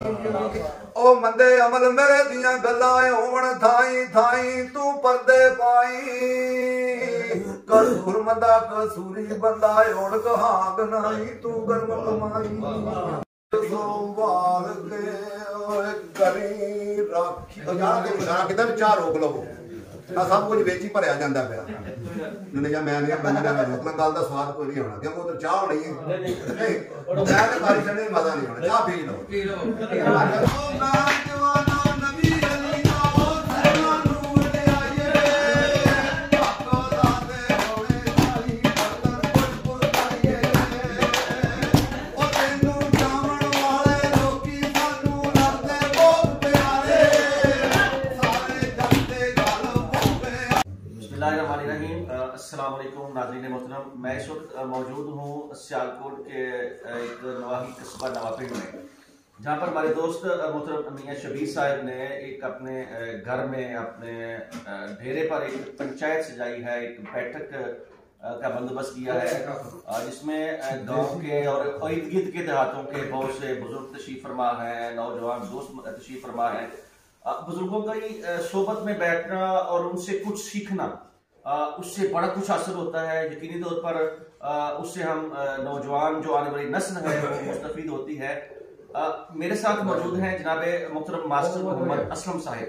ओ मंदे अमल मेरे दियां गल्लां होवन थाई थाई तू पर्दे पाई कसूर मंदा कसूरी बंदा होड़ कहाग नहीं तू गर्म कमाई संभाल के ओए करी राखी यार के इशारा किदा चार रोक लो सब कुछ बेच ही भरिया जाता पाया नहीं मैं नहीं बंदा मैं मतलब गल का स्वाद कोई नहीं होना क्योंकि उधर चाह होनी है मैं तो खाली चढ़ने मजा नहीं होना चाह पी लो अस्सलाम वालेकुम नाज़रीन मोहतरम, मैं इस वक्त मौजूद हूँ सियालकोट के एक नवाही कस्बा नवापिंड में, जहाँ पर हमारे दोस्त मोहतरम मियाँ शबीर साहब ने एक अपने घर में अपने डेरे पर एक पंचायत सजाई है, एक बैठक का बंदोबस्त किया है जिसमें गांव के और इर्द गिर्द के देहातों के बहुत से बुजुर्ग तशरीफ फरमा हैं, नौजवान दोस्त तशरीफ फरमा हैं। बुजुर्गों की सोबत में बैठना और उनसे कुछ सीखना, उससे बड़ा कुछ असर होता है। यकीनी तौर पर उससे हम नौजवान जो आने वाली नस्ल है वो मुस्तफीद होती है। मेरे साथ मौजूद हैं जनाब मोहतरम मास्टर मोहम्मद असलम साहब।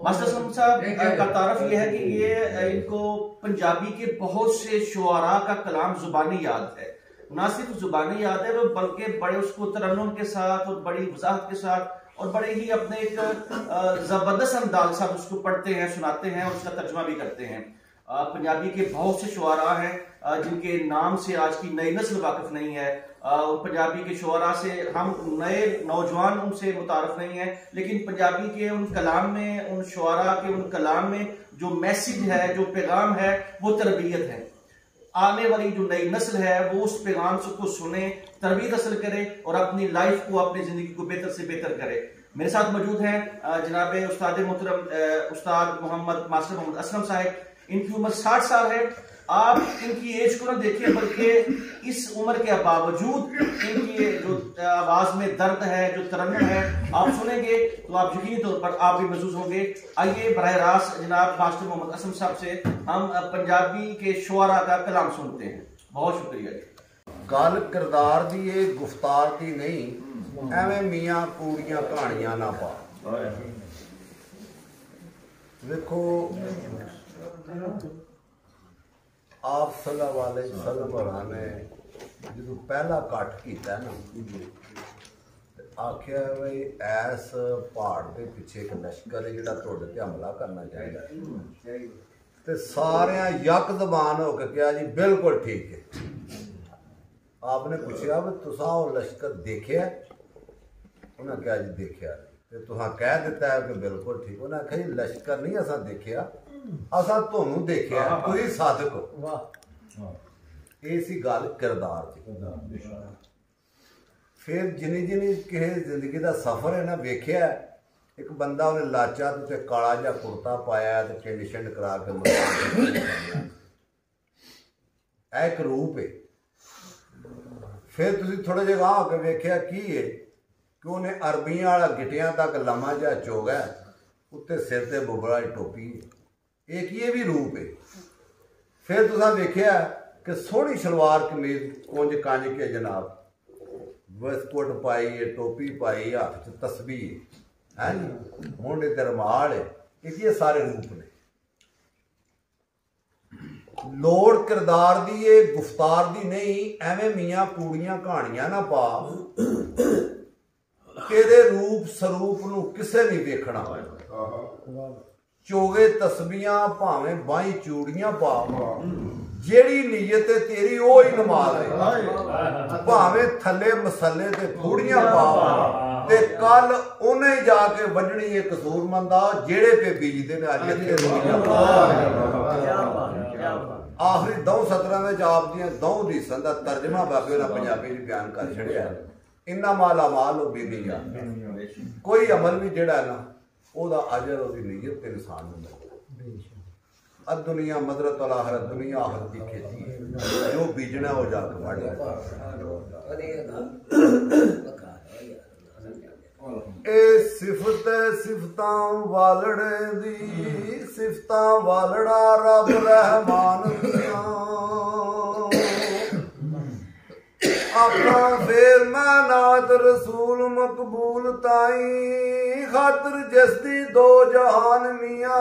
मास्टर असलम साहब का तारफ ये है कि ये इनको पंजाबी के बहुत से शुआरा का कलाम जुबानी याद है, ना सिर्फ जुबानी याद है बल्कि बड़े उसको तरन्नुम के साथ और बड़ी वजाहत के साथ और बड़े ही अपने एक जबरदस्त अंदाज साथ उसको पढ़ते हैं, सुनाते हैं और उसका तर्जुमा भी करते हैं। पंजाबी के बहुत से शुआरा हैं जिनके नाम से आज की नई नस्ल वाकिफ नहीं है और पंजाबी के शुआरा से हम नए नौजवान उनसे मुतारफ नहीं है, लेकिन पंजाबी के उन कलाम में, उन शुआरा के उन कलाम में जो मैसेज है, जो पैगाम है, वो तरबियत है। आने वाली जो नई नस्ल है वो उस पैगाम को सुने, तरबियत हासिल करे और अपनी लाइफ को, अपनी जिंदगी को बेहतर से बेहतर करे। मेरे साथ मौजूद हैं जनाब उस्ताद मोहतरम उस्ताद मोहम्मद मास्टर मोहम्मद असलम साहब। इनकी उम्र 60 साल है। आप इनकी एज को ना देखिए बल्कि इस उम्र के बावजूद इनकी जो आवाज में दर्द है, जो तरन्नुम है, आप सुनेंगे तो आप यकीनी तौर पर आप भी महसूस होंगे। आइए बराह रास्त जनाब मास्टर मोहम्मद असलम साहब से हम पंजाबी के शुआरा का कलाम सुनते हैं। बहुत शुक्रिया जी। गल किरदार दी है, गुफ्तार दी नहीं, एवें मियाँ पूरियां कहानियां ना पा। देखो आप सल्लल्लाहु अलैहि वसल्लम ने जो पहला कट किया ना, आख्या भाई ऐस पहाड़ के पिछे एक लश्कर है जो तुहाडे ते हमला करना चाहिए, तो सारे यक दबान हो के कहा जी बिल्कुल ठीक है। आपने पूछा भी तुसा वो लश्कर देखिया? उन्हें कहा जी देखिया। तो तुसा कह दिता है कि बिल्कुल ठीक। उन्हें आख्या जी लश्कर नहीं असा देखिया, असा तुहानू देखिया, तुसीं साधक हो। ये सी गल किरदार दी। फिर जिनी जिनी किसी जिंदगी का सफर है ना वेख्या, एक बंदा उन्हें लाचा तो काला जा कुर्ता पाया तो टिंड शिंड करा के एक रूप है। फिर तुसीं थोड़े जे गांह होकर वेख्या की है कि उन्हें अरबियां वाला गिटियां तक लम्मा जा चोग है, उत्ते सिर ते बुबड़ा टोपी है, एक ये भी रूप है। फिर तुसा देखिया कि सोहनी सलवार कमीज कुंज कंज के जनाब, वेस्टकोट पाई है, टोपी पाई, हाथ च तस्बीह है जी, मोढे ते रुमाल है, ये सारे रूप ने। लोड़ किरदार दी है, गुफ्तार दी नहीं। एवें मियाँ पूड़ियां कहानियां ना पा, तेरे रूप स्वरूप नूं किसे नहीं देखना। चोगे तस्बियां भावें बाई चूड़ियां पा, जेड़ी नीयत है तेरी ओ ही नमाज है। भावें थले मसले ते फूड़ियां पा, ते कल उन्हें ही जाके वजनी है कसूरमंदा जेड़े पे बीजदे ने अज आखिरी 2 सतरां दे आप दियां 2 हदीसां दा तर्जमा बाबे उन्हें पंजाबी च बयान कर छड़िया। इन्ना माला माल हो भी नहीं जाता, कोई अमल भी जेड़ा है ना ओदा अजर ओदी नीयत ते इंसान नूं मिलदा। दुनिया मदरत आखिरत, दुनिया आखिरत की खेती है, जो बीजना हो जाके सिफत सिफतां वालड़े दी सिफतां वालड़ा रब रहमान दियां आखा फेर मैं नात रसूल मकबूल ताई खातर जिसदी दो जहान मियां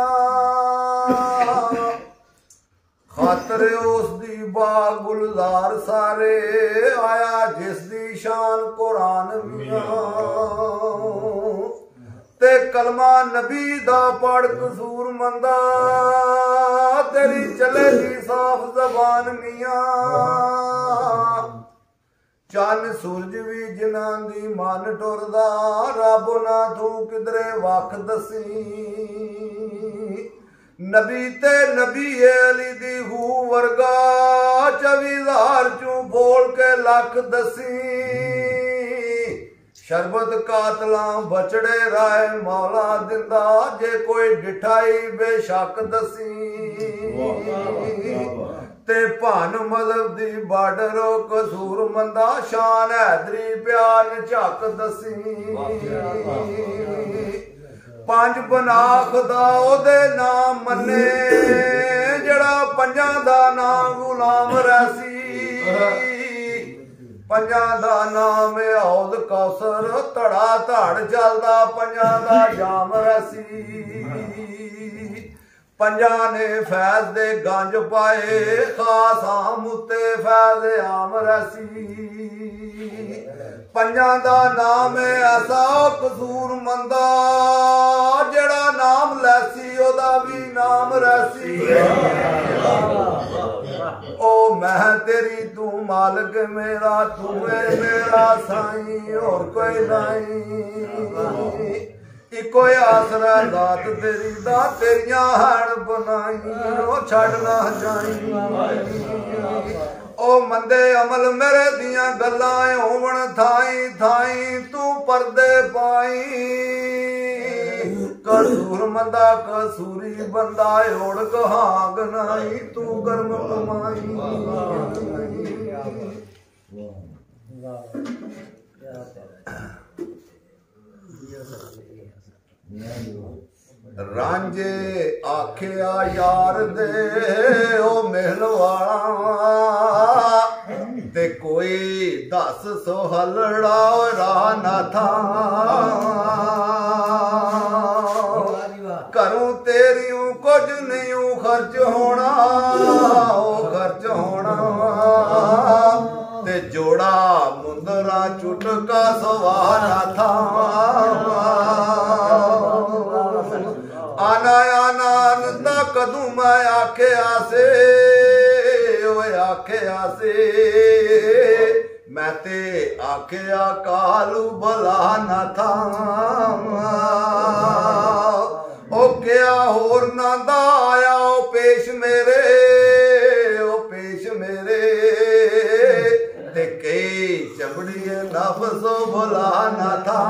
खातर उसदी बाग गुलजार सारे आया जिसदी शान कुरान मियां ते कलमा नबी दा पढ़ कसूर मंदा तेरी चलेगी साफ जबान मियां चन सूरज भी जिन्हां दी मन टुरदा रब ना तू किधरे वख दसी नबी ते नबी अली दी हू वर्गा 24,000 चू बोल के लख दसी शरबत कातला बचड़े राय मौला दिंदा जे कोई डिठाई बेशक दसी ते भान मजहब दी बार्डर कसूर मंदा शान हैदरी प्यार झक दसी पंज बनाख दा ओदे नाम मन्ने जड़ा पंजां दा नाम गुलाम रैसी पंजां दा नाम औद कौसर धड़ा धड़ चलदा पंजां दा जाम रैसी पंजां ने फैज दे गंज पाए खास आम उत्ते फैज आम रसी पंजां दा नाम ऐसा कसूर मंदा जड़ा नाम लैसी ओदा भी नाम रसी ओ मैं तेरी तू मालिक मेरा तू मेरा साईं और कोई नहीं इको आसरा दात तेरी दा तेरियां हड़ बनाई ओ छड़ना जाई ओ मंदे अमल मेरे दियां गल्लां होवन थाई थाई तू पर्दे पाई कसूर मंदा कसूरी बंदा ओड़ कहाग नाई तू गर्म कमाई रांझे आखिया यार दे ओ महल वाला ते कोई दस सो हलड़ा राह ना था करूं तेरियों कुछ नहीं खर्च होना ओ खर्च होना ते जोड़ा मुंदरा चुटका सवाना था आना आना नंदा कदू मैं आखे आसे आखे आसे मैं ते आखे कालू भला न था ओ क्या होर नंदा आया ओ पेश मेरे ते कई चमड़ी नफसो भला न था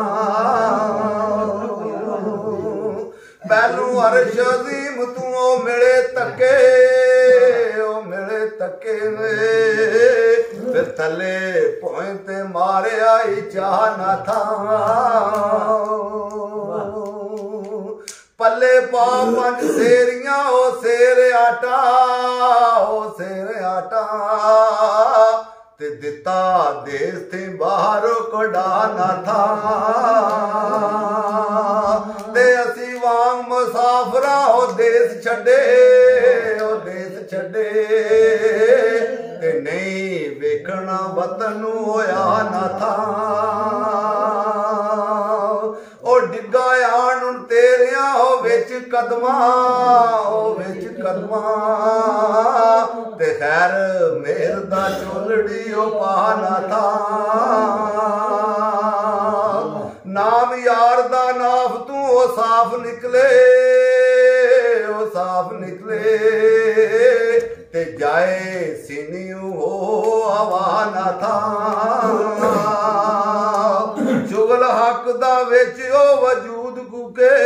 बैलू अर्श अजीम तू ओ मिले तके फिर थले पोते मारे आई चाह न था पल्ले पा पंज सेरियां ओ सेर आटा ते दिता देश थे बाहर कड़ा न था ते असी वांग मुसाफरा ओ देश छड़े ते नहीं वेखना वतन होया न था ओ डिगा आन तेरिया हो विच कदमा ते खैर मेर दा चोलड़ी ओ पाना था नाम यार दा नाफ तू ओ साफ निकले ते जाए सीनियों हो हवा न था चुगल हक दा विच ओ वजूद कुके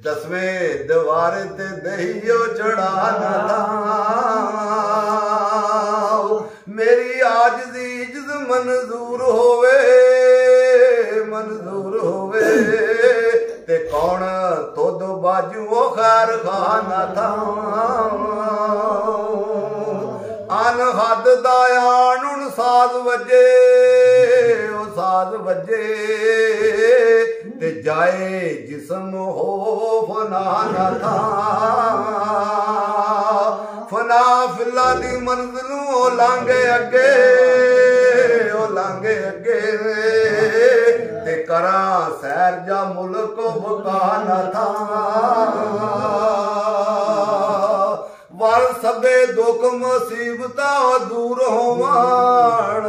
दसवें दीवार ते दहियो चढ़ा न था मेरी आजिज़ी इज्जत मंजूर होवे मंजूर होवे ते कौन तुद बाजू ओ खैर खाना था अनहद दायान हुण साज वजे ओ साज वजे ते जाए जिस्म हो फना ना था फना फिल्ला दी मंजिल ओ लांगे अगे ओ लांगे अगे ते करा सैर जा मुल्क बकाना था वाल सबे दुख मुसीबत दूर होवन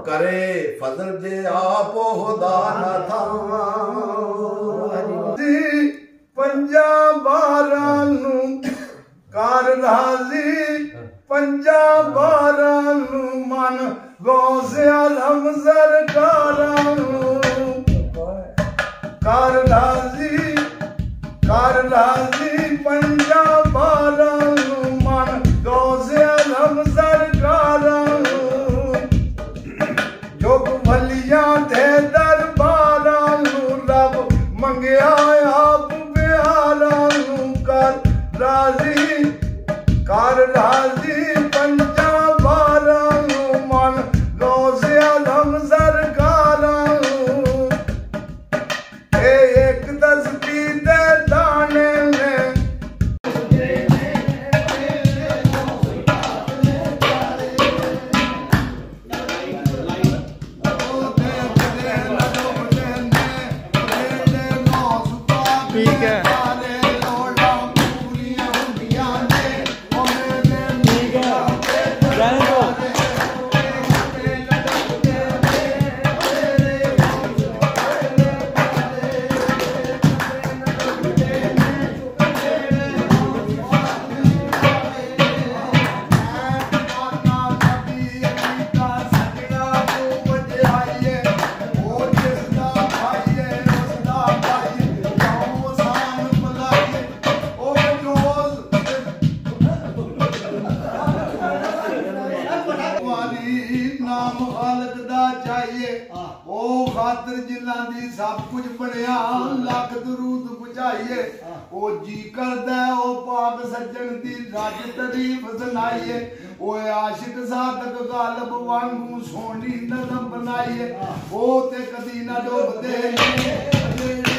करे फजल जे आप खुदा न था पंजा बारां नू कर राजी पंजा बारां नू मन गौसे आलम सरकारां नू कर राजी पंजा बारां नू मन गौसे आलम सरकारां नू जुग भलियां दे दरबारां नू रब मंगया आप बिहारां नू कर राजी पंजा बारां नू मन गौसे आलम सरकारां नू एक दसती दे दाने ने ठीक है नाम खालक दा चाहिए ओ खातर जिन्ना दी सब कुछ बनया लख दरूद बुझाइए ओ जी करदा ओ पाक सज्जन दी रज तारीफ सुनाइए ओ आशिक साधक गालब वांगू सोनी नज़म बनाइए ओ ते कदी ना डोबदे